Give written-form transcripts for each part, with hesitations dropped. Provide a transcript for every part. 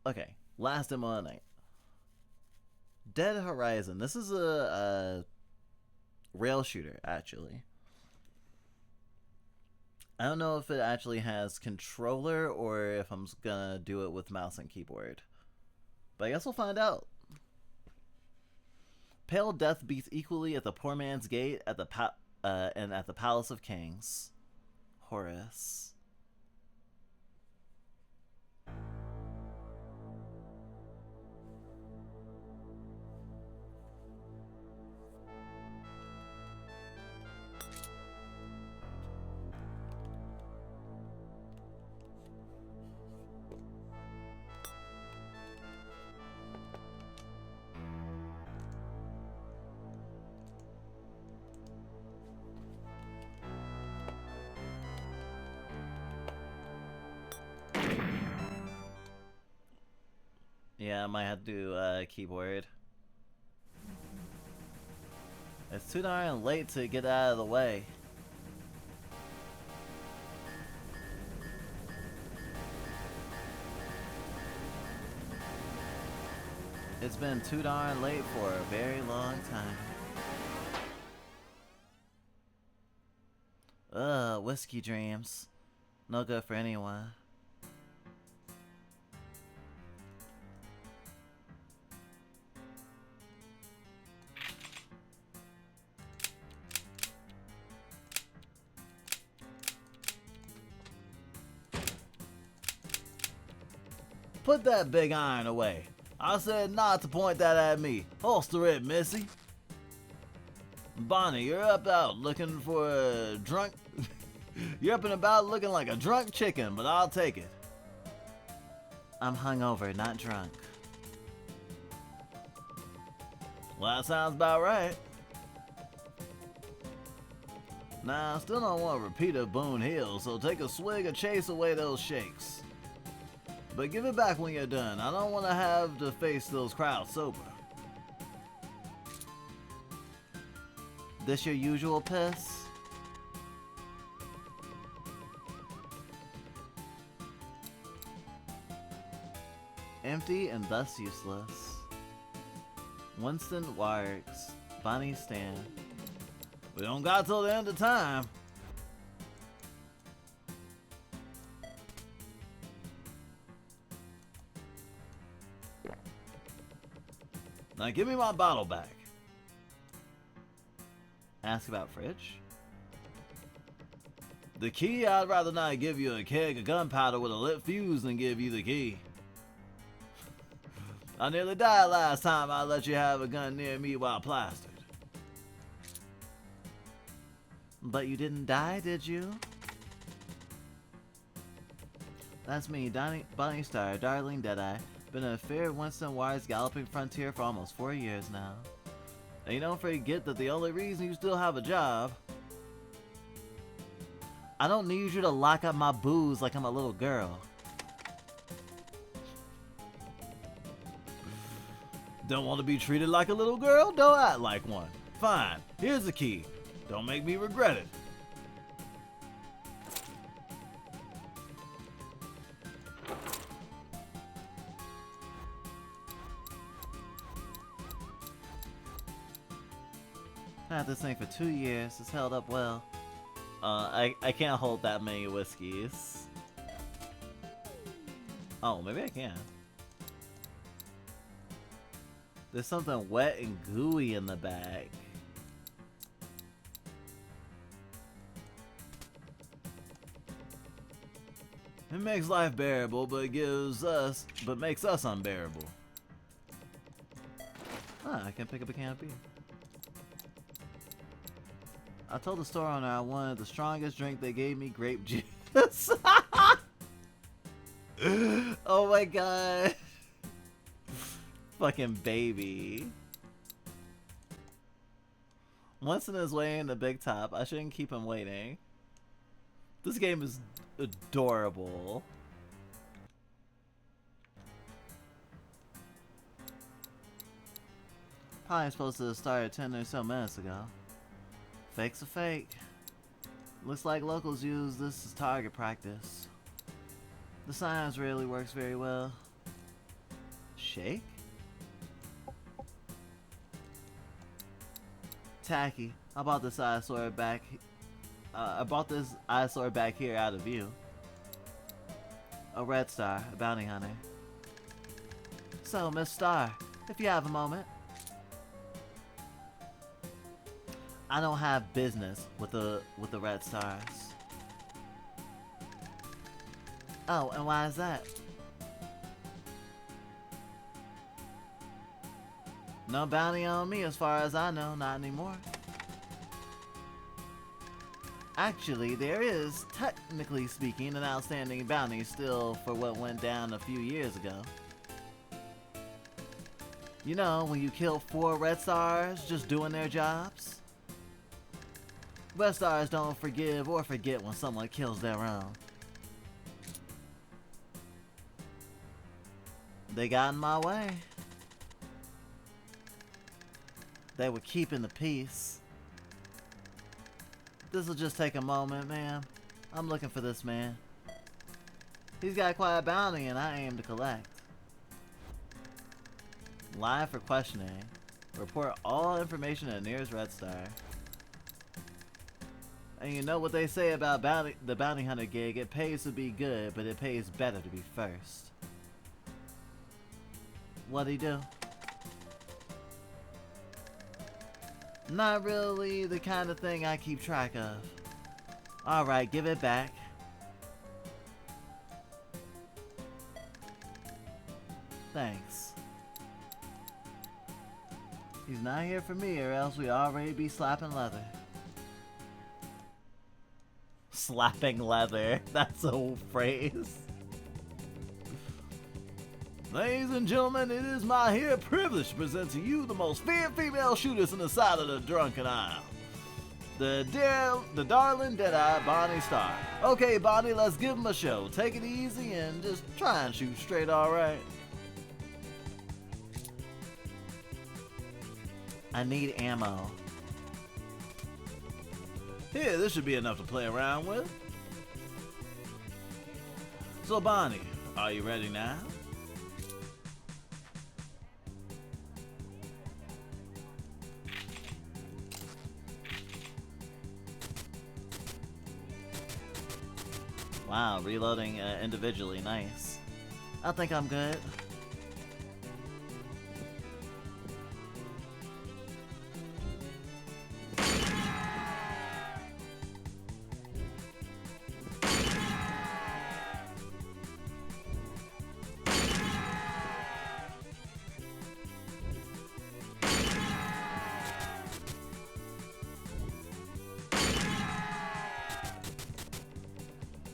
Okay, last demo of the night. Dead Horizon. This is a rail shooter, actually. I don't know if it actually has controller or if I'm gonna do it with mouse and keyboard. But I guess we'll find out. Pale death beats equally at the poor man's gate at the and at the palace of kings. Horace. Yeah, I might have to do keyboard. It's too darn late to get out of the way. It's been too darn late for a very long time. Ugh, whiskey dreams. No good for anyone. Put that big iron away. I said not to point that at me. Holster it, missy. Bonnie, you're up out looking for a drunk... You're up and about looking like a drunk chicken, but I'll take it. I'm hungover, not drunk. Well, that sounds about right. Now, I still don't want a repeat of Boone Hill, so take a swig and chase away those shakes. But give it back when you're done. I don't want to have to face those crowds sober. This your usual piss? Empty and thus useless. Winston Warks. Bonnie Stan. We don't got till the end of time. Now give me my bottle back. Ask about fridge? The key? I'd rather not give you a keg of gunpowder with a lit fuse than give you the key. I nearly died last time I let you have a gun near me while plastered. But you didn't die, did you? That's me, Bonnie Star, darling Deadeye. Been a fair Winston Wise galloping frontier for almost 4 years now. And you don't forget that the only reason you still have a job... I don't need you to lock up my booze like I'm a little girl. Don't want to be treated like a little girl? Don't act like one. Fine, here's the key. Don't make me regret it. I had this thing for 2 years. It's held up well. I can't hold that many whiskeys. Oh, maybe I can. There's something wet and gooey in the bag. It makes life bearable, but makes us unbearable. Ah, I can pick up a can of beer. I told the store owner I wanted the strongest drink. They gave me grape juice. Oh my god. Fucking baby. Winston is waiting the big top. I shouldn't keep him waiting. This game is adorable. Probably supposed to start 10 or so minutes ago. Fake's a fake. Looks like locals use this as target practice. The science really works very well. Shake? Tacky. I bought this eyesore back. Back here out of view. A red star, a bounty hunter. So, Miss Star, if you have a moment. I don't have business with the red stars. Oh, and why is that? No bounty on me as far as I know, not anymore. Actually, there is, technically speaking, an outstanding bounty still for what went down a few years ago. You know, when you kill 4 red stars just doing their jobs? Red stars don't forgive or forget when someone kills their own. They got in my way. They were keeping the peace. This'll just take a moment, ma'am. I'm looking for this man. He's got quite a bounty and I aim to collect. Live for questioning. Report all information to the nearest red star. And you know what they say about the bounty hunter gig, it pays to be good, but it pays better to be first. What'd he do? Not really the kind of thing I keep track of. Alright, give it back. Thanks. He's not here for me or else we'd already be slapping leather. Slapping leather. That's an old phrase. Ladies and gentlemen, it is my here privilege to present to you the most feared female shooters in the side of the drunken aisle. The darling Deadeye Bonnie Star. Okay, Bonnie, let's give him a show. Take it easy and just try and shoot straight, alright? I need ammo. Here, this should be enough to play around with. So, Bonnie, are you ready now? Wow, reloading individually, nice. I think I'm good.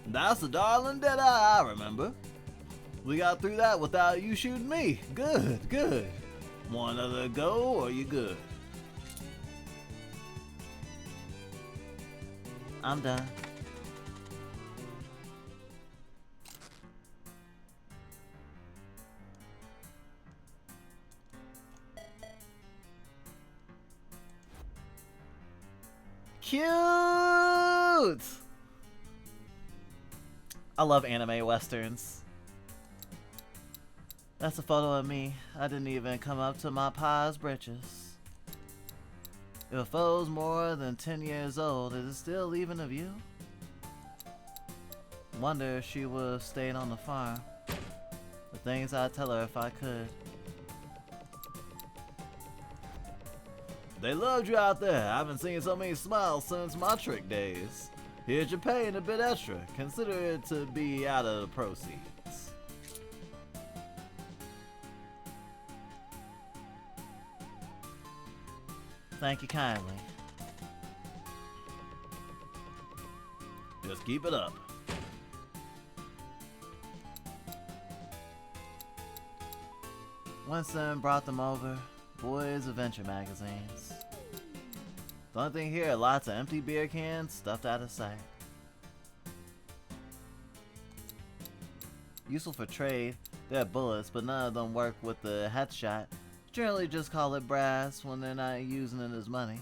That's the darling Deadeye I remember. We got through that without you shooting me. Good, good. One other go or you good? I'm done. Cute! I love anime westerns. That's a photo of me. I didn't even come up to my pa's britches. If a photo's more than 10 years old, is it still even of you? Wonder if she would've stayed on the farm. The things I'd tell her if I could. They loved you out there. I haven't seen so many smiles since my trick days. Here's your pay and a bit extra. Consider it to be out of the proceeds. Thank you kindly. Just keep it up. Winston brought them over. Boys Adventure magazines. The only thing here are lots of empty beer cans stuffed out of sight. Useful for trade. They're bullets, but none of them work with the headshot. Generally just call it brass when they're not using it as money.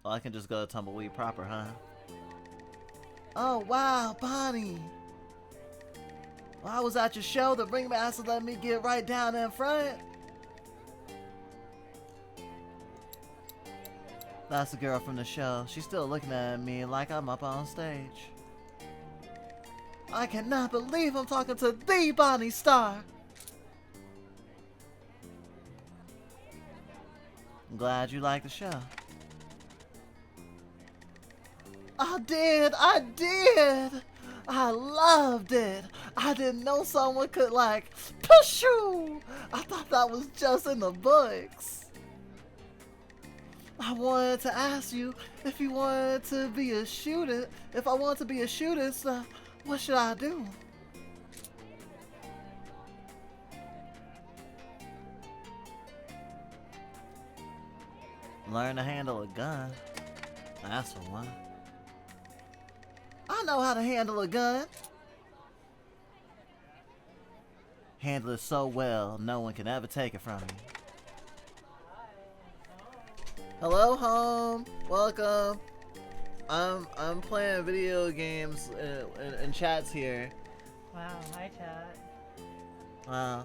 Well, I can just go to Tumbleweed proper, huh? Oh wow, Bonnie. Well, I was at your show. The ringmaster let me get right down in front. That's the girl from the show. She's still looking at me like I'm up on stage. I cannot believe I'm talking to the Bonnie Star. I'm glad you like the show. I did. I loved it. I didn't know someone could like push you. I thought that was just in the books. I wanted to ask you if you wanted to be a shooter. If I want to be a shooter, so what should I do? Learn to handle a gun. That's for one. I know how to handle a gun. Handle it so well, no one can ever take it from me. Hello, home. Welcome. I'm playing video games in chats here. Wow, hi chat. Wow.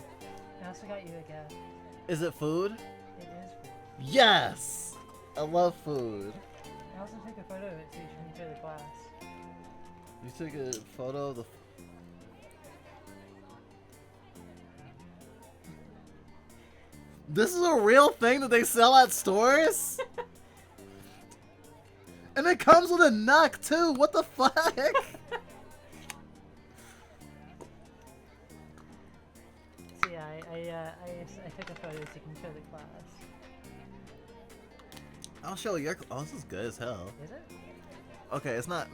I also got you a gift. Is it food? It is food. Yes! I love food. I also took a photo of it so you can compare the glass. You took a photo of the... This is a real thing that they sell at stores? And it comes with a nut too. What the fuck? So yeah, I took a photo so you can show the class. I'll show your. Oh, this is good as hell. Is it? Okay, it's not.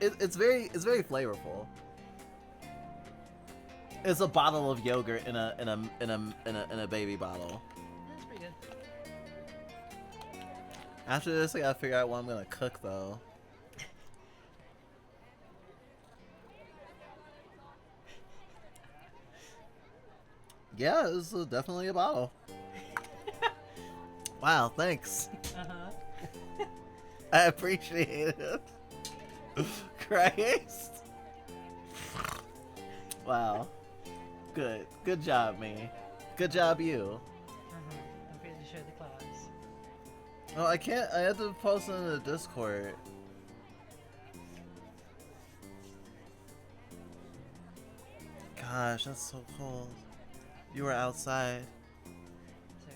It's very flavorful. It's a bottle of yogurt in a baby bottle. That's pretty good. After this, I gotta figure out what I'm gonna cook though. Yeah, this is definitely a bottle. Wow, thanks. Uh-huh. I appreciate it. Christ. Wow. Good job, me. Good job, you. Uh-huh. Don't forget to show the class. Oh, I can't. I have to post it in the Discord. Gosh, that's so cold. You were outside. So,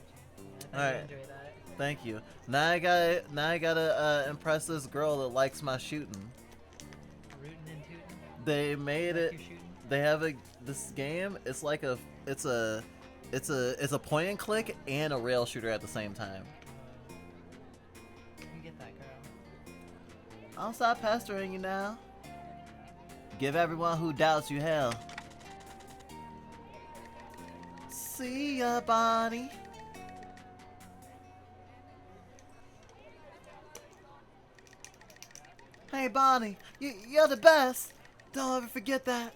Alright. enjoy that. Thank you. Now I gotta impress this girl that likes my shooting. Rootin' and tootin'. They made Like it. you're shooting. They have this game. It's like it's a point and click and a rail shooter at the same time. You get that, girl. I'll stop pestering you now. Give everyone who doubts you hell. See ya, Bonnie. Hey, Bonnie, you're the best. Don't ever forget that.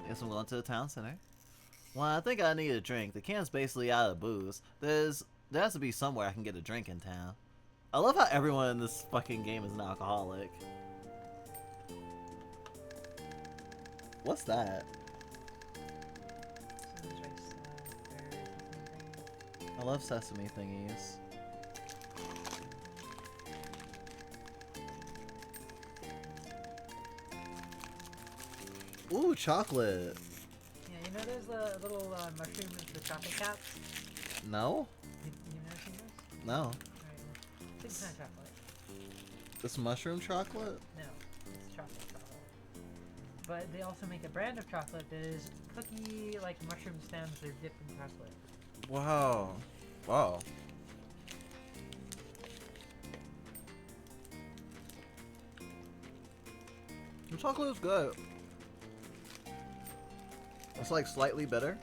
Guess I'm going to the town center. Well, I think I need a drink. The can's basically out of booze. There has to be somewhere I can get a drink in town. I love how everyone in this fucking game is an alcoholic. What's that? So there's rice, I love sesame thingies. Ooh, chocolate. yeah, you know those little mushrooms, the chocolate caps? No? You never seen those? No. Alright, big kind of chocolate. This mushroom chocolate? No, it's chocolate chocolate. But they also make a brand of chocolate that is cookie, like mushroom stems, they're dipped in chocolate. Wow. Wow. The chocolate is good. It's like slightly bitter.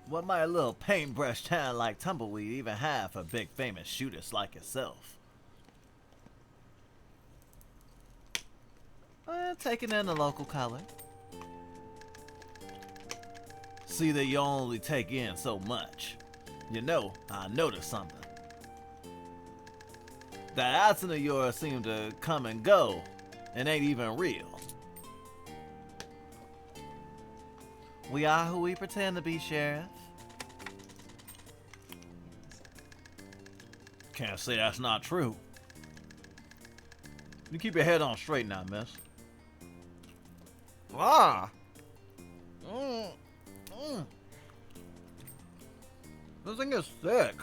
What might a little paintbrush town like Tumbleweed even have for big famous shooters like yourself? Taking in the local color. See that you only take in so much. You know, I noticed something. That accent of yours seemed to come and go and ain't even real. We are who we pretend to be, Sheriff. Can't say that's not true. You keep your head on straight now, miss. Ah! This thing is thick.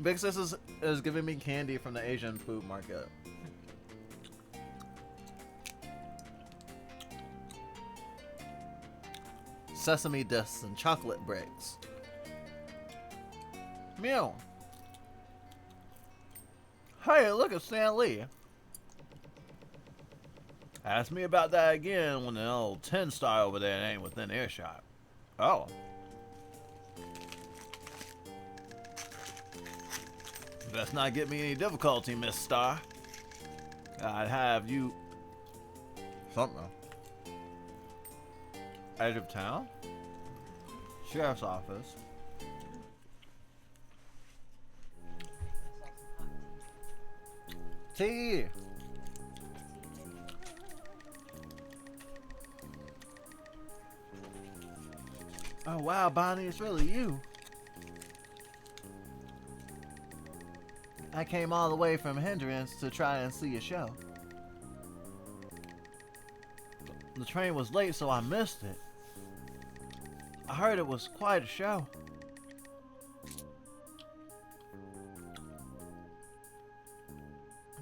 Big Sis is giving me candy from the Asian food market. Sesame discs and chocolate bricks. Meow. Hey, look at Stan Lee. Ask me about that again when the old 10-star over there ain't within earshot. Oh. Best not get me any difficulty, Miss Star. I'd have you... something. Edge of town? Sheriff's office. Tea! Oh wow, Bonnie, it's really you. I came all the way from Hindrance to try and see your show. The train was late, so I missed it. I heard it was quite a show.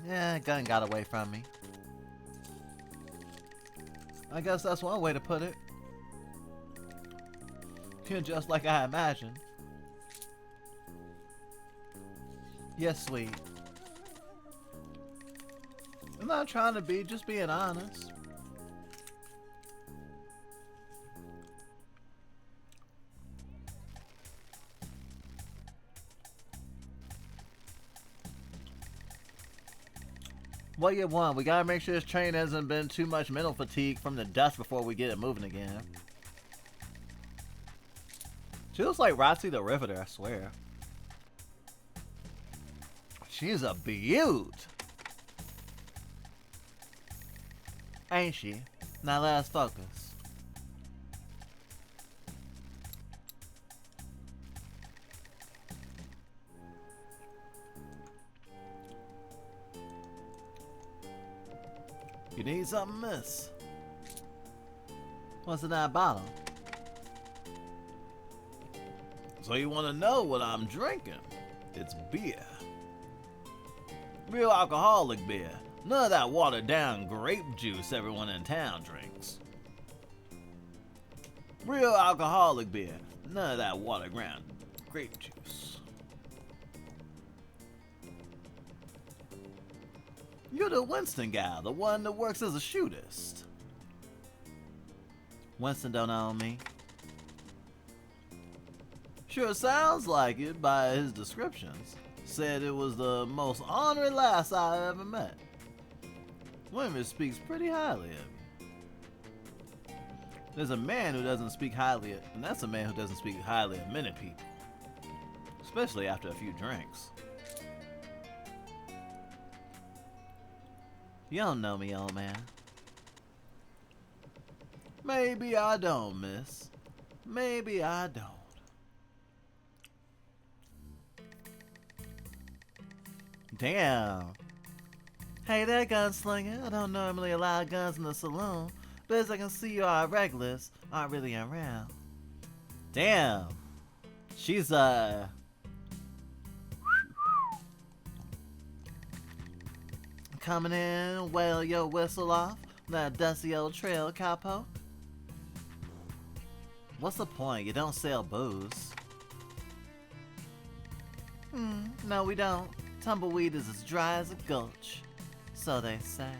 Yeah, gun got away from me. I guess that's one way to put it. You're just like I imagined. Yes, sweet. I'm not trying to be, just being honest. What you want? We gotta make sure this train hasn't been too much mental fatigue from the dust before we get it moving again. She looks like Roxy the Riveter, I swear. She's a beaut. Ain't she? Now let us focus. You need something, miss? What's in that bottle? So you want to know what I'm drinking? It's beer. Real alcoholic beer. None of that watered down grape juice everyone in town drinks. Real alcoholic beer. None of that watered down grape juice. You're the Winston guy, the one that works as a shootist. Winston don't own me. Sure sounds like it by his descriptions. Said it was the most ornery lass I ever met. Women speaks pretty highly of you. There's a man who doesn't speak highly of, and that's a man who doesn't speak highly of many people. Especially after a few drinks. You don't know me, old man. Maybe I don't, miss. Maybe I don't. Damn. Hey there, gunslinger. I don't normally allow guns in the saloon, but as I can see you are regulars, aren't really around. Damn. She's coming in, wail your whistle off, that dusty old trail, cowpoke. What's the point? You don't sell booze. No we don't. Tumbleweed is as dry as a gulch, so they say.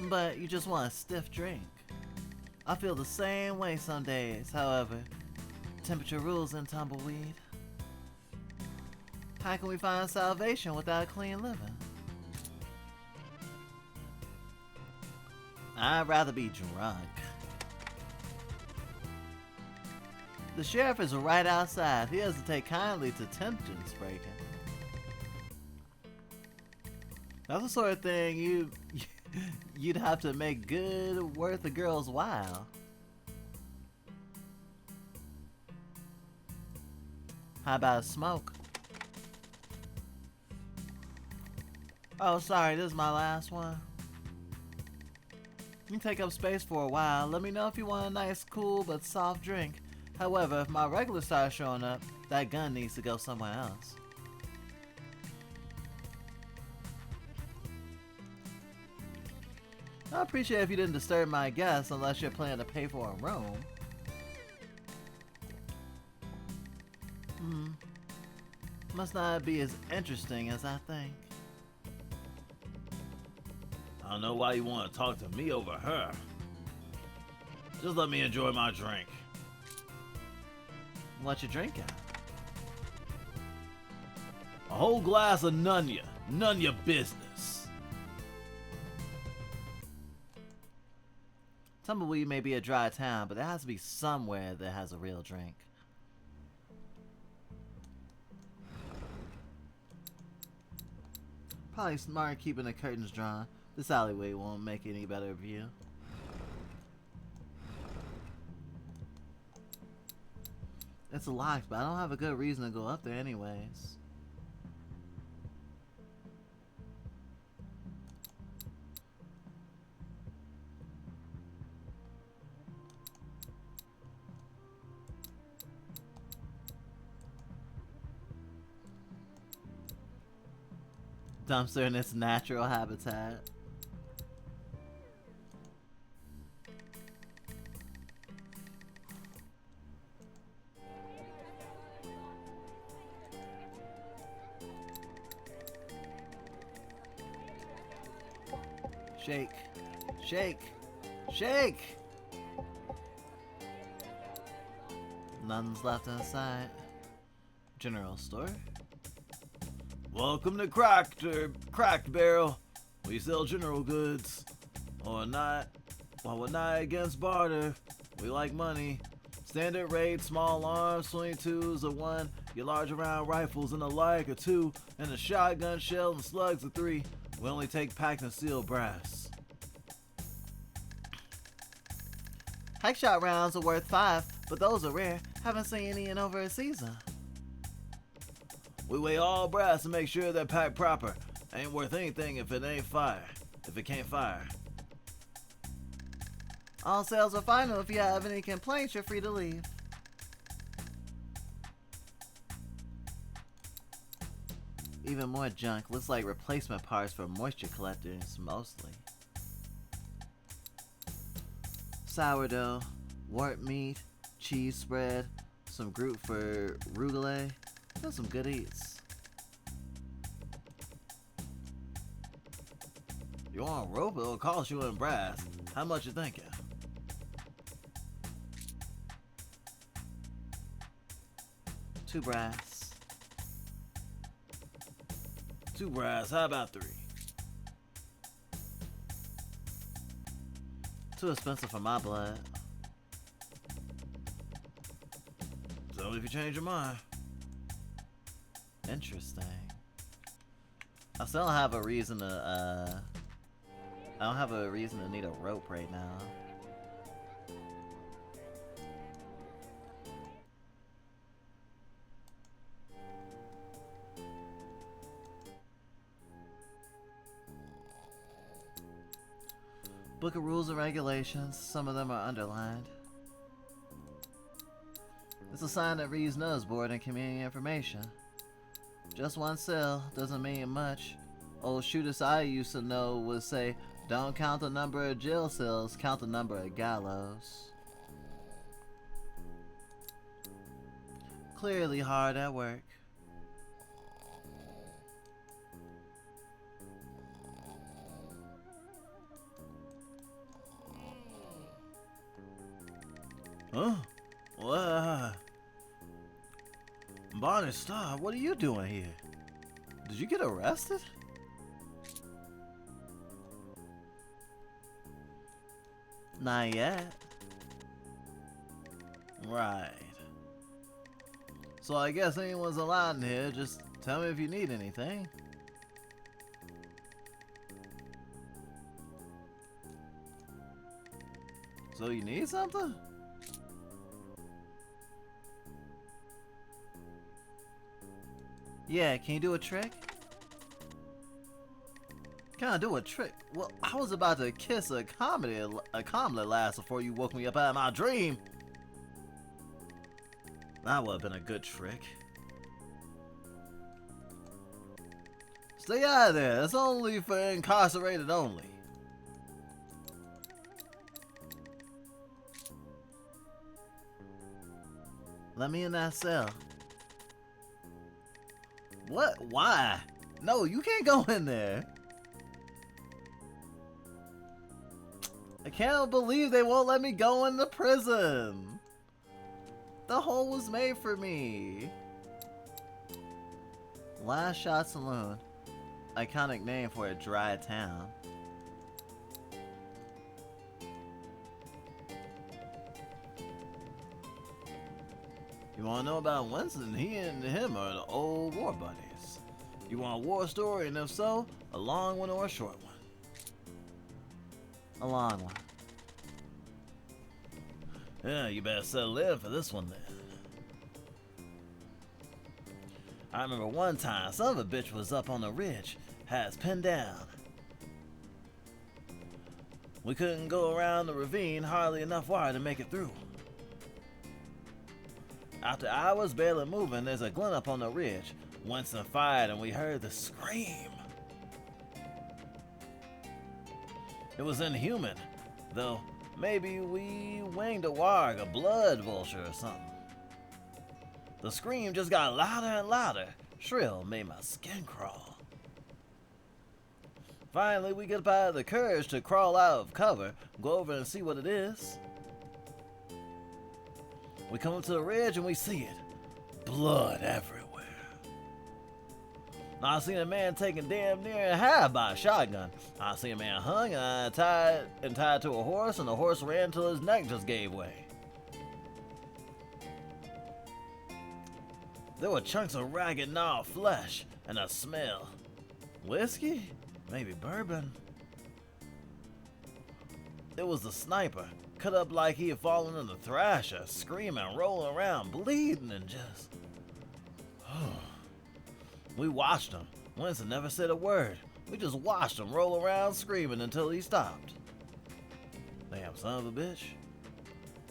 But you just want a stiff drink. I feel the same way some days, however, temperature rules in Tumbleweed. How can we find salvation without clean living? I'd rather be drunk. The sheriff is right outside. He doesn't take kindly to temptions breaking. That's the sort of thing you'd have to make good worth a girl's while. How about a smoke? Oh, sorry, this is my last one. You can take up space for a while. Let me know if you want a nice, cool, but soft drink. However, if my regular starts showing up, that gun needs to go somewhere else. I appreciate if you didn't disturb my guests unless you're planning to pay for a room. Must not be as interesting as I think. I don't know why you want to talk to me over her. Just let me enjoy my drink. What you drinking? A whole glass of none ya business. Tumbleweed may be a dry town, but there has to be somewhere that has a real drink. Probably smart keeping the curtains drawn. This alleyway won't make any better view. It's locked, but I don't have a good reason to go up there anyways. Dumpster in its natural habitat. Shake, shake, shake! Nothing's left inside. General store. Welcome to Cracked Barrel. We sell general goods. Or not. While we're not against barter, we like money. Standard rate, small arms, 22s are 1. Your large round rifles and the like are 2. And a shotgun shell and slugs are 3. We only take packed and sealed brass. Hike shot rounds are worth 5, but those are rare. Haven't seen any in over a season. We weigh all brass and make sure they're packed proper. Ain't worth anything if it ain't fire. If it can't fire. All sales are final. If you have any complaints, you're free to leave. Even more junk. Looks like replacement parts for moisture collectors, mostly. Sourdough, wart meat, cheese spread, some Groot for rugule. That's some good eats. You want a rope? It'll cost you in brass. How much you thinking? 2 brass. 2 brass. How about 3? Too expensive for my blood. Tell me if you change your mind. Interesting. I still don't have a reason to, I don't have a reason to need a rope right now. Book of Rules and Regulations. Some of them are underlined. It's a sign that reads Notice Board and Community Information. Just one cell doesn't mean much. Old shooters I used to know would say, don't count the number of jail cells, count the number of gallows. Clearly hard at work. Huh? What? Bonnie, stop. What are you doing here? Did you get arrested? Not yet. Right. So I guess anyone's allowed in here. Just tell me if you need anything. So you need something? Yeah, can you do a trick? Can I do a trick? Well, I was about to kiss a comedy last before you woke me up out of my dream. That would have been a good trick. Stay out of there. It's only for incarcerated only. Let me in that cell. What? Why? No, you can't go in there. I can't believe they won't let me go into prison. The hole was made for me. Last Shot Saloon. Iconic name for a dry town. You wanna know about Winston? He and him are the old war buddies. You want a war story, and if so, a long one or a short one? A long one. Yeah, you better settle in for this one then. I remember one time, son of a bitch was up on the ridge, had us pinned down. We couldn't go around the ravine, hardly enough wire to make it through. After hours barely moving, there's a glint up on the ridge. Winston fired and we heard the scream. It was inhuman, though maybe we winged a warg, a blood vulture or something. The scream just got louder and louder. Shrill made my skin crawl. Finally, we get by the courage to crawl out of cover, go over and see what it is. We come up to the ridge and we see it. Blood everywhere. I seen a man taken damn near in half by a shotgun. I seen a man hung and tied to a horse, and the horse ran till his neck just gave way. There were chunks of ragged gnawed flesh and a smell. Whiskey? Maybe bourbon. It was the sniper, cut up like he had fallen in the thrasher, screaming, rolling around, bleeding, and just... We watched him. Winston never said a word. We just watched him roll around screaming until he stopped. Damn son of a bitch.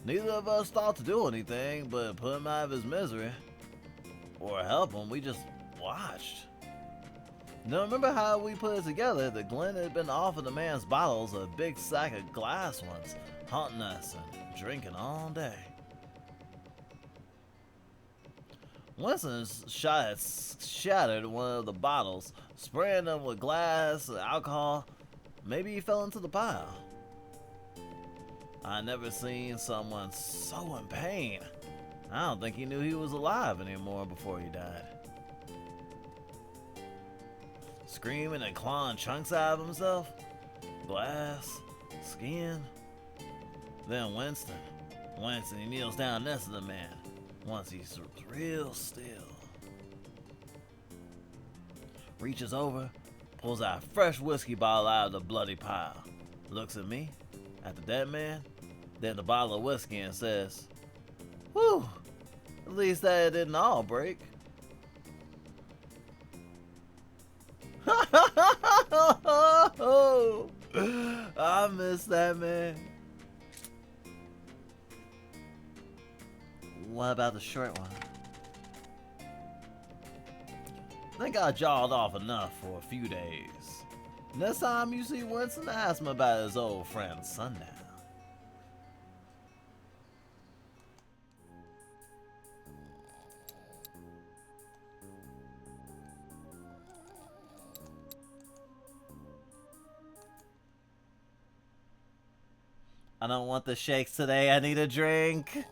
Neither of us thought to do anything but put him out of his misery. Or help him, we just watched. Now remember how we put it together that Glenn had been offering the man's bottles a big sack of glass ones, haunting us and drinking all day. Winston's shot had shattered one of the bottles, spraying them with glass and alcohol. Maybe he fell into the pile. I never seen someone so in pain. I don't think he knew he was alive anymore before he died. Screaming and clawing chunks out of himself. Glass, skin. Then Winston, he kneels down next to the man. Once he's real still. Reaches over, pulls out a fresh whiskey bottle out of the bloody pile. Looks at me, at the dead man, then the bottle of whiskey and says, "Whew, at least that it didn't all break." I miss that man. What about the short one? I think I jawed off enough for a few days. Next time you see Winston, ask him about his old friend Sundown. I don't want the shakes today, I need a drink.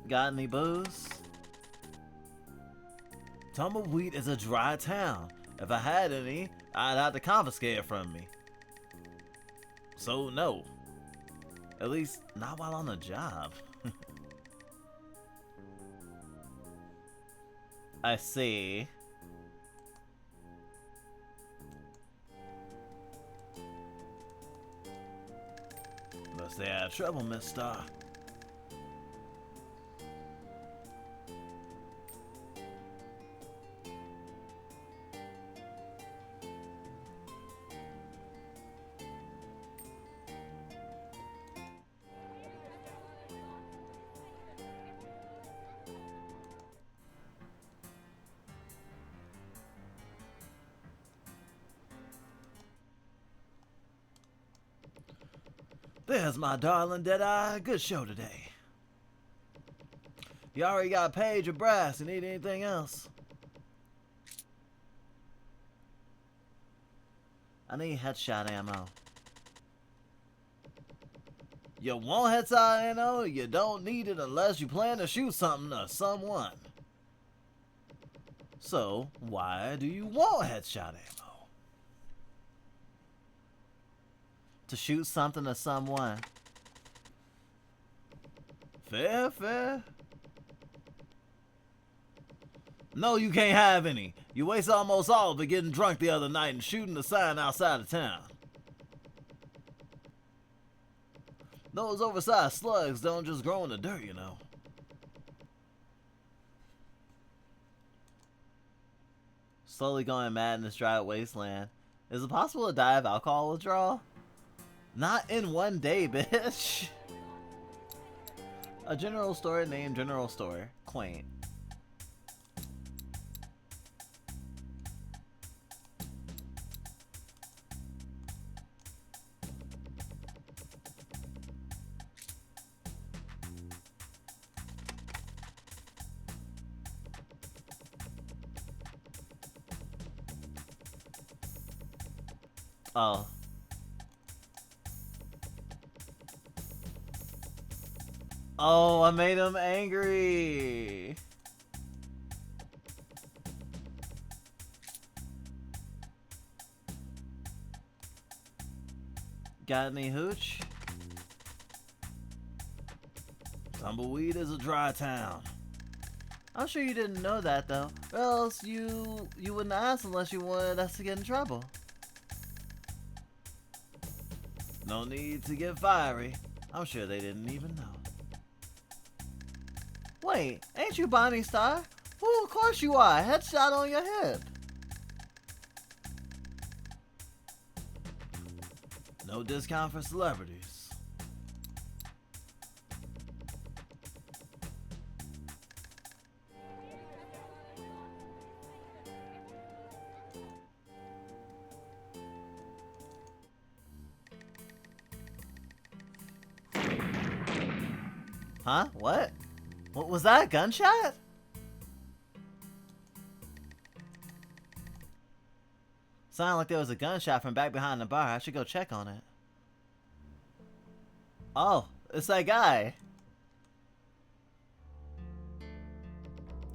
Got any booze? Tumbleweed is a dry town. If I had any, I'd have to confiscate it from me. So no. At least not while on the job. I see. Let's stay out of trouble, Miss Star. There's my darling Deadeye. Good show today. You already got a page of brass. You need anything else? I need headshot ammo. You want headshot ammo? You don't need it unless you plan to shoot something or someone. So, why do you want headshot ammo? To shoot something or someone. Fair, fair. No, you can't have any. You wasted almost all of it getting drunk the other night and shooting the sign outside of town. Those oversized slugs don't just grow in the dirt, you know. Slowly going mad in this dry wasteland. Is it possible to die of alcohol withdrawal? Not in one day, bitch. A general store named General Store. Quaint. Oh. Oh, I made him angry. Got any hooch? Tumbleweed is a dry town. I'm sure you didn't know that though. Or else you wouldn't ask unless you wanted us to get in trouble. No need to get fiery. I'm sure they didn't even know. Wait, ain't you Bonnie Star? Well, of course you are. Headshot on your hip. No discount for celebrities. Huh? What? What was that? A gunshot? Sounded like there was a gunshot from back behind the bar. I should go check on it. Oh, it's that guy.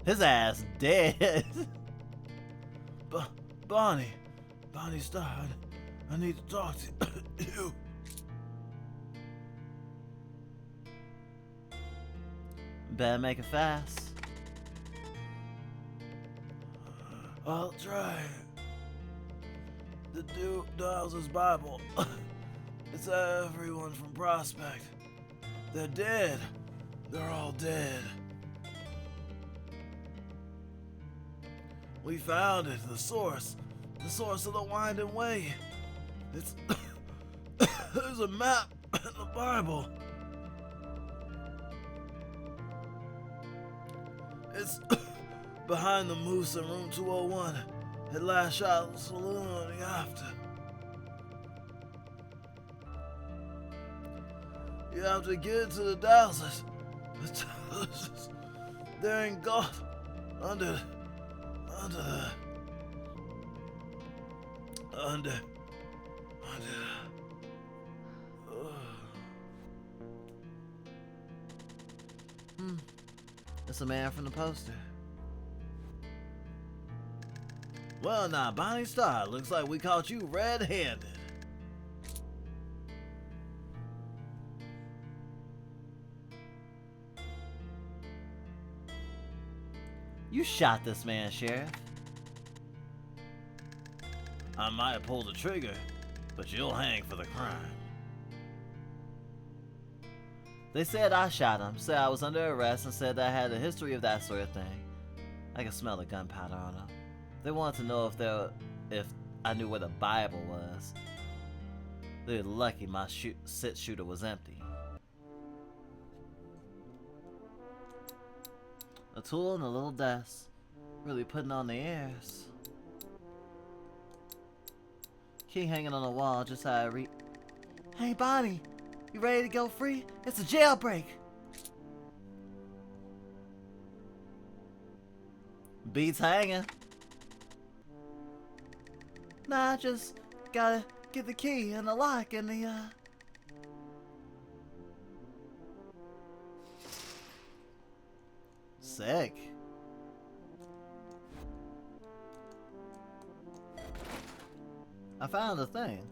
His ass dead. Bonnie Star, I need to talk to you. Better make it fast. I'll try. The dude dials his Bible. It's everyone from Prospect. They're dead. They're all dead. We found it, the source of the winding way. It's there's a map in the Bible. It's behind the moose in room 201 at Last Shot Saloon on the after. You have to get to the Dowsers. They're engulfed under. It's a man from the poster. Well now, Bonnie Star, looks like we caught you red-handed. You shot this man, Sheriff. I might have pulled the trigger, but you'll hang for the crime. They said I shot him, said I was under arrest, and said that I had a history of that sort of thing. I could smell the gunpowder on him. They wanted to know if I knew where the Bible was. They were lucky my sit shooter was empty. A tool and a little desk. Really putting on the airs. Key hanging on the wall just how I read. Hey Bonnie, you ready to go free? It's a jailbreak. Beats hanging. Nah, I just gotta get the key and the lock and the Sick. I found a thing.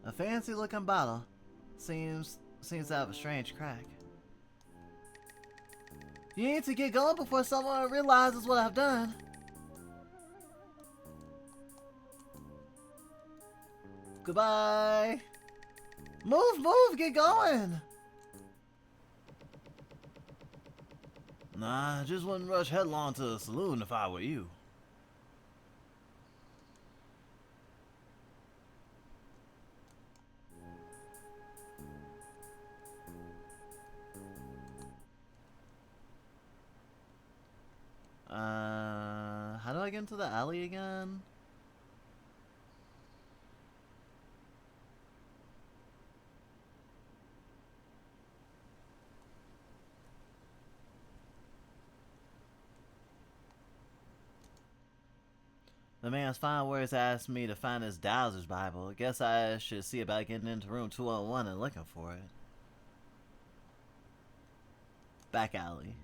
A fancy looking bottle. Seems to have a strange crack. You need to get going before someone realizes what I've done. Goodbye. Move, get going. Nah, I just wouldn't rush headlong to the saloon if I were you. How do I get into the alley again? The man's final words asked me to find his Dowser's Bible. I guess I should see about getting into room 201 and looking for it. Back alley.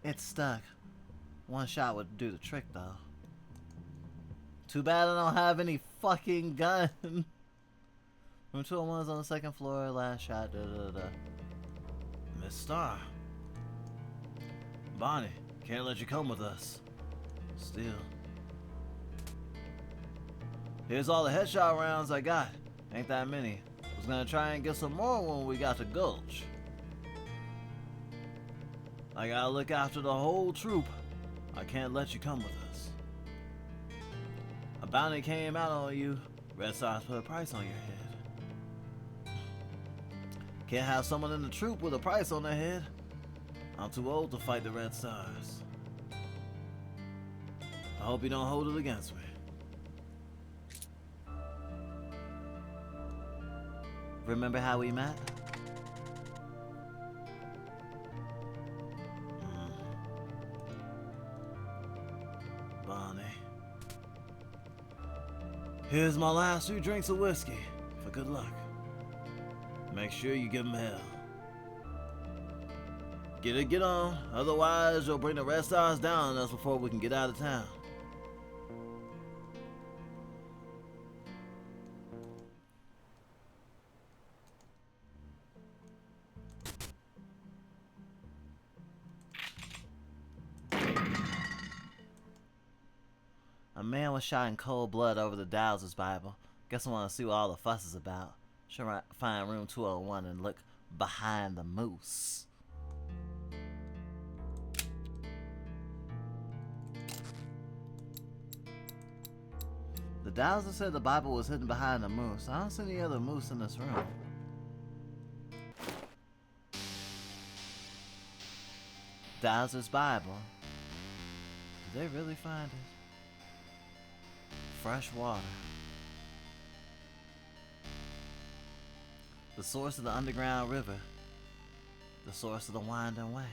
It's stuck. One shot would do the trick though. Too bad I don't have any fucking gun. Room 201 is on the second floor, last shot, Miss Star. Bonnie, can't let you come with us. Still. Here's all the headshot rounds I got. Ain't that many. Was gonna try and get some more when we got to Gulch. I gotta look after the whole troop. I can't let you come with us. A bounty came out on you. Red Stars put a price on your head. Can't have someone in the troop with a price on their head. I'm too old to fight the Red Stars. I hope you don't hold it against me. Remember how we met? Bonnie. Here's my last 2 drinks of whiskey. For good luck. Make sure you give 'em hell. Get on. Otherwise, you'll bring the Red Stars down on us before we can get out of town. A man was shot in cold blood over the Dowser's Bible. Guess I want to see what all the fuss is about. Should find room 201 and look behind the moose. The Dowser said the Bible was hidden behind the moose. I don't see any other moose in this room. Dowser's Bible. Did they really find it? Fresh water. The source of the underground river. The source of the winding way.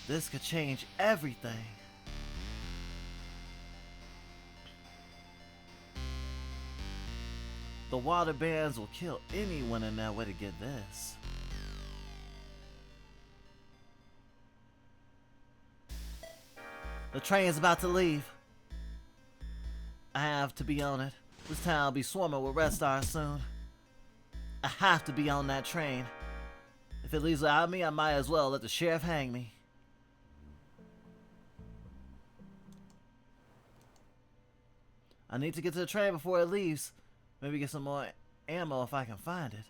This could change everything. The water bands will kill anyone in that way to get this. The train's about to leave. I have to be on it. This town will be swarming with Red Stars soon. I have to be on that train. If it leaves without me, I might as well let the sheriff hang me. I need to get to the train before it leaves. Maybe get some more ammo if I can find it.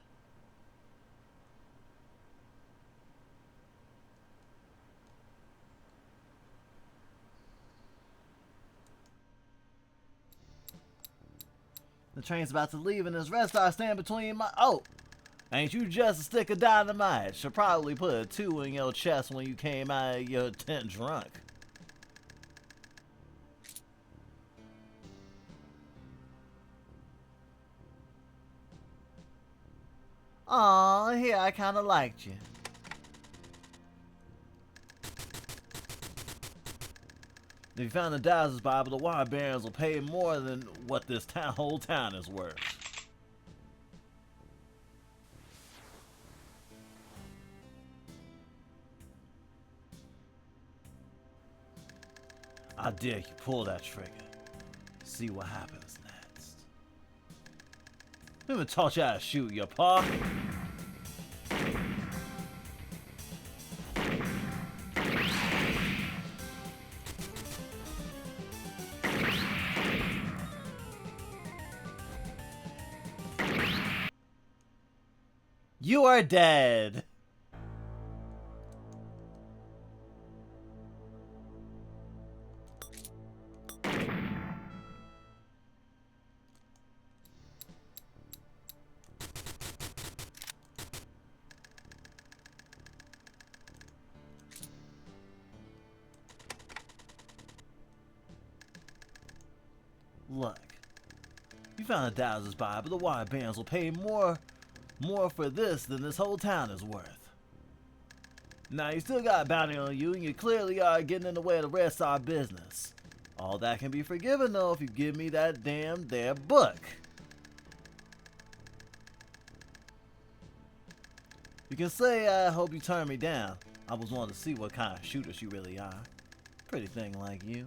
The train's about to leave and this Red Star stand between my... Oh! Ain't you just a stick of dynamite? Should probably put a 2 in your chest when you came out of your tent drunk. Aw, here I kinda liked you. If you found the Dazzler's Bible, the water barons will pay more than what this whole town is worth. I dare you pull that trigger. See what happens next. Who even taught you how to shoot, your paw? You are dead. Look, you found a Dazzler's Bible, but the water barons will pay more for this than this whole town is worth. Now you still got a bounty on you, and you clearly are getting in the way of the Red Star business. All that can be forgiven though if you give me that damn there book. You can say I hope you turn me down. I was wanting to see what kind of shooters you really are. Pretty thing like you.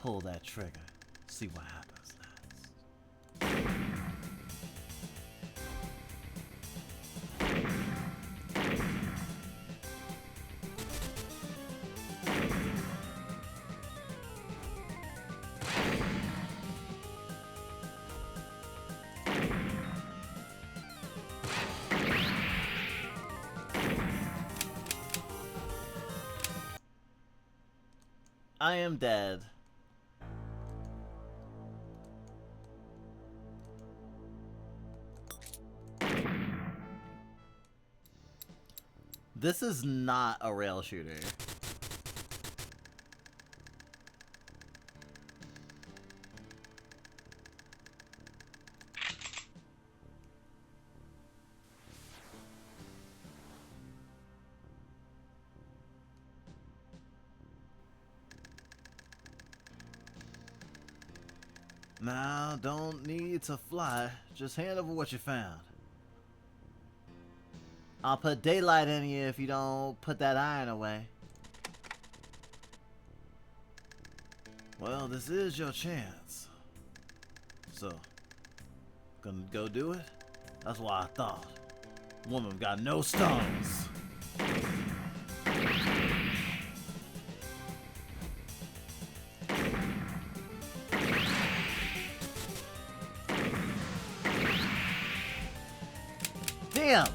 Pull that trigger. See what happens next. I am dead. This is not a rail shooter. Now, don't need to fly. Just hand over what you found. I'll put daylight in you if you don't put that iron away. Well, this is your chance. So, gonna go do it? That's what I thought. Woman got no stones. Damn!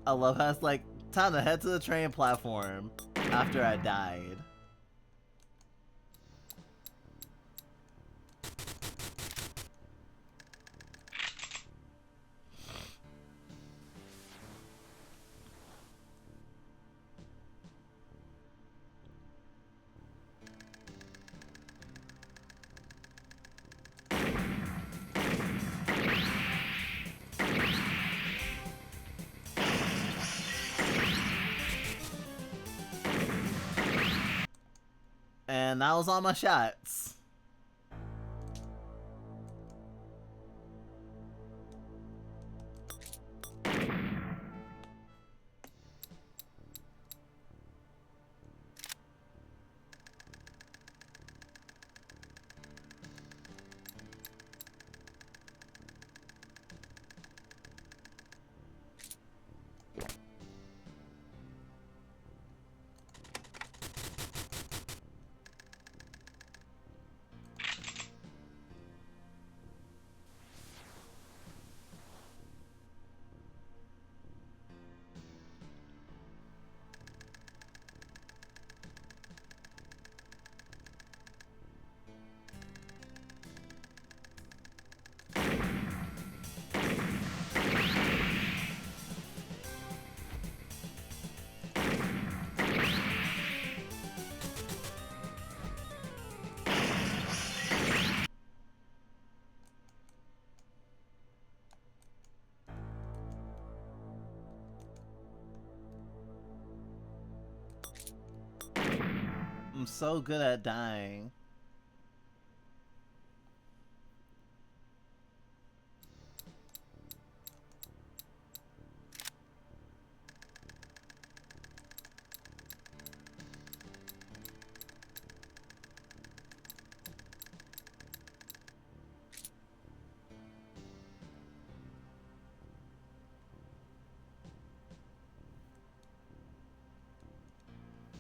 I love how it's like, time to head to the train platform after I died. And that was all my shots. I'm so good at dying.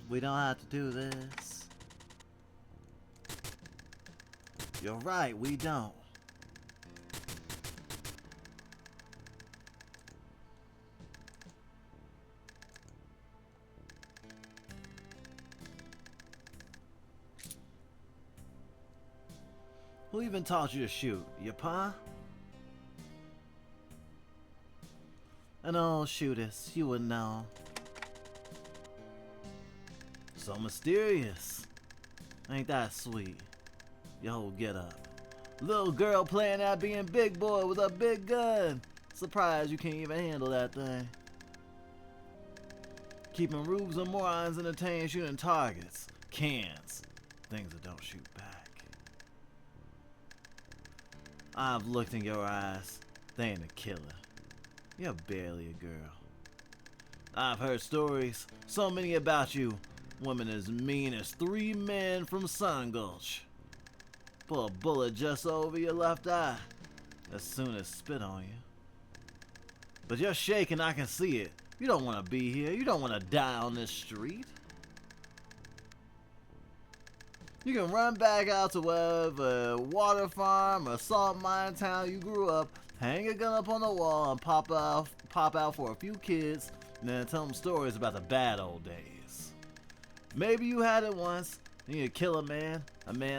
We don't have to do this. You're right, we don't. Who even taught you to shoot? Your pa? An old shootist, you would know. So mysterious. Ain't that sweet? Your whole get up. Little girl playing at being big boy with a big gun. Surprised you can't even handle that thing. Keeping rubes and morons entertained, shooting targets. Cans. Things that don't shoot back. I've looked in your eyes. They ain't a killer. You're barely a girl. I've heard stories, so many about you. Women as mean as 3 men from Sun Gulch. Pull a bullet just over your left eye. As soon as spit on you. But you're shaking, I can see it. You don't want to be here. You don't want to die on this street. You can run back out to wherever water farm or salt mine town you grew up, hang a gun up on the wall and pop out for a few kids, and then tell them stories about the bad old days. Maybe you had it once, and you kill a man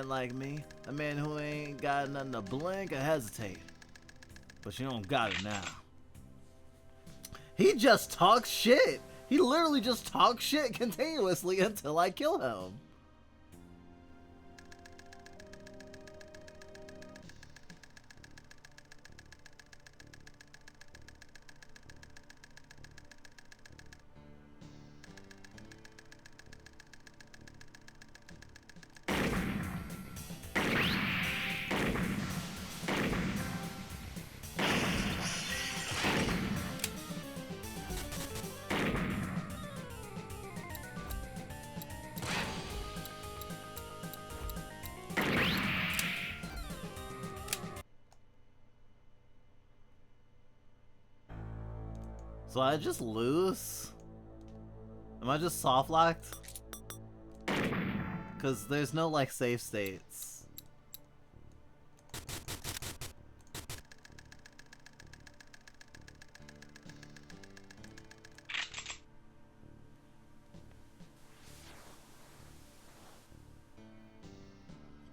like me, a man who ain't got nothing to blink or hesitate. But you don't got it now. He just talks shit. He literally just talks shit continuously until I kill him. So I just lose? Am I just soft locked? Cause there's no like save states.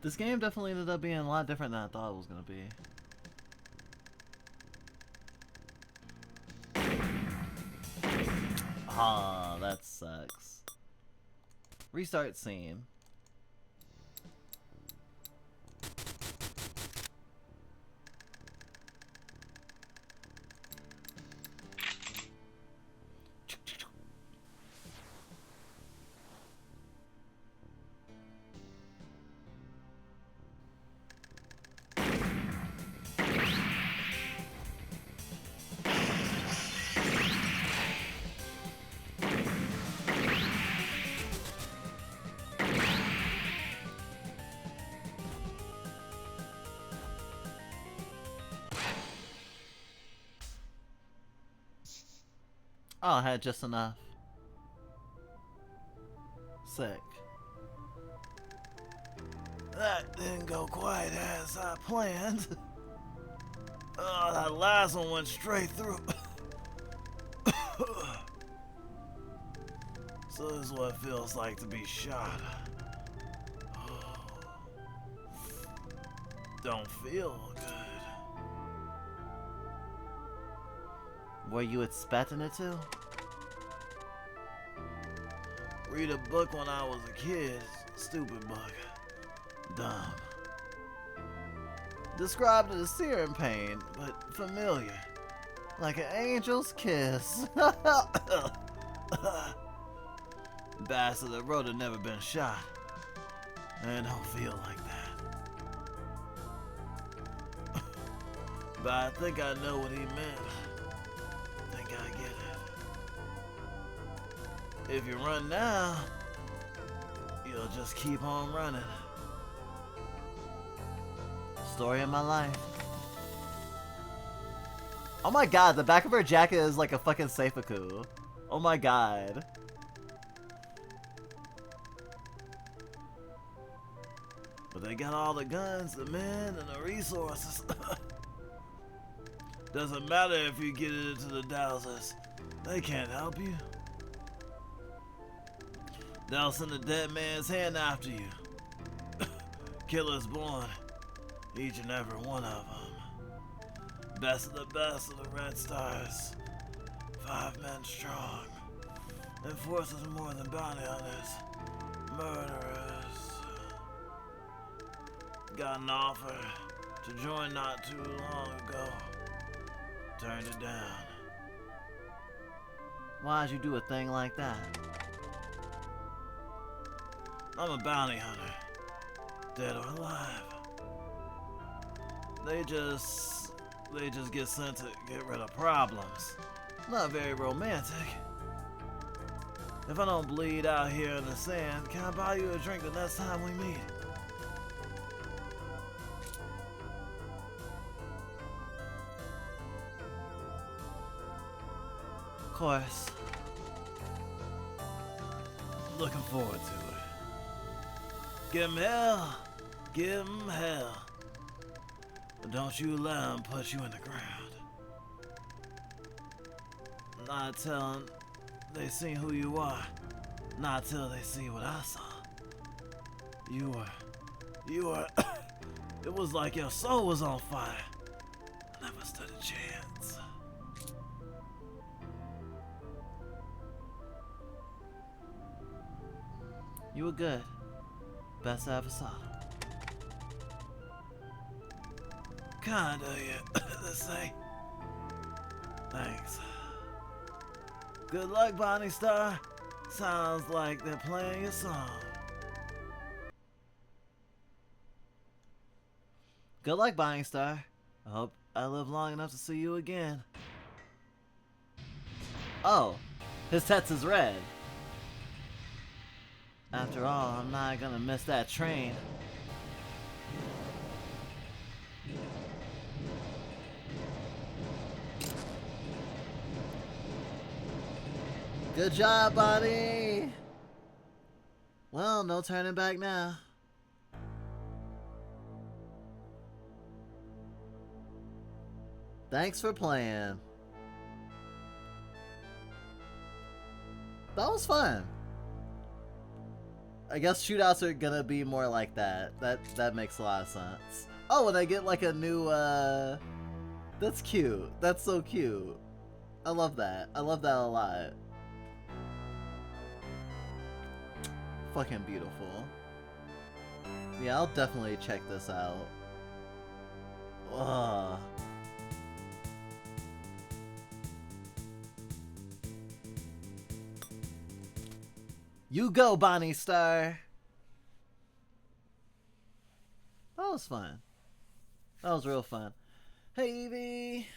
This game definitely ended up being a lot different than I thought it was gonna be. Ah, that sucks. Restart scene. Oh, I had just enough. Sick. That didn't go quite as I planned. Oh, that last one went straight through. So this is what it feels like to be shot. Don't feel good. Were you expecting it to? Read a book when I was a kid. Stupid book. Dumb. Described it as searing pain, but familiar. Like an angel's kiss. Bastard that wrote it never been shot. And don't feel like that. But I think I know what he meant. I think I get it. If you run now, you'll just keep on running. Story of my life. Oh my god, the back of her jacket is like a fucking Seifuku. Oh my god. But they got all the guns, the men, and the resources. Doesn't matter if you get it into the Dowsers. They can't help you. They'll send a dead man's hand after you. Killers born. Each and every one of them. Best of the best of the Red Stars. 5 men strong. Enforcers more than bounty hunters. Murderers. Got an offer to join not too long ago. Turned it down. Why'd you do a thing like that? I'm a bounty hunter. Dead or alive. They just get sent to get rid of problems. Not very romantic. If I don't bleed out here in the sand, can I buy you a drink the next time we meet? Of course. Looking forward to it. Give him hell. Give him hell. But don't you let him put you in the ground. Not till they see who you are. Not till they see what I saw. You were, it was like your soul was on fire. I never stood a chance. You were good. Best I ever saw. Kinda, yeah. Let's say. Thanks. Good luck, Bonnie Star. Sounds like they're playing your song. Good luck, Bonnie Star. I hope I live long enough to see you again. Oh, his text is red. After all, I'm not gonna miss that train. Good job, buddy! Well, no turning back now. Thanks for playing. That was fun. I guess shootouts are gonna be more like that. That makes a lot of sense. Oh, and I get like a new, that's cute. That's so cute. I love that. I love that a lot. Fucking beautiful. Yeah, I'll definitely check this out. Ugh. You go, Bonnie Star. That was fun. That was real fun. Hey, Evie.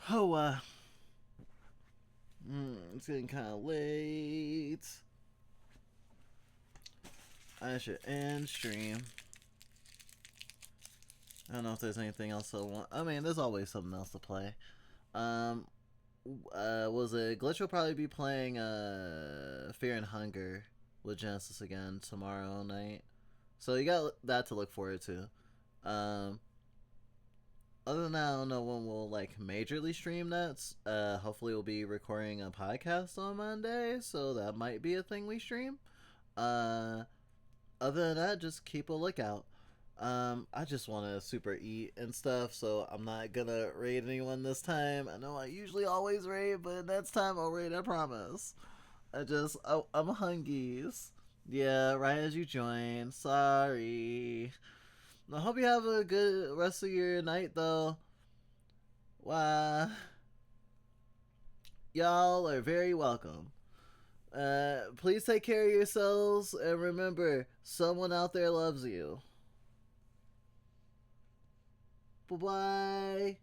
Oh, it's getting kind of late. I should end stream. I don't know if there's anything else I want. I mean, there's always something else to play. Was it Glitch will probably be playing Fear and Hunger with Genesis again tomorrow night. So you got that to look forward to. Other than that, I don't know when we'll like majorly stream that. Hopefully we'll be recording a podcast on Monday, so that might be a thing we stream. Other than that, just keep a lookout. I just want to super eat and stuff, so I'm not gonna raid anyone this time. I know I usually always raid, but next time I'll raid, I promise. I'm hungies. Yeah, right as you join. Sorry. I hope you have a good rest of your night, though. Wow. Y'all are very welcome. Please take care of yourselves, and remember, someone out there loves you. Bye-bye.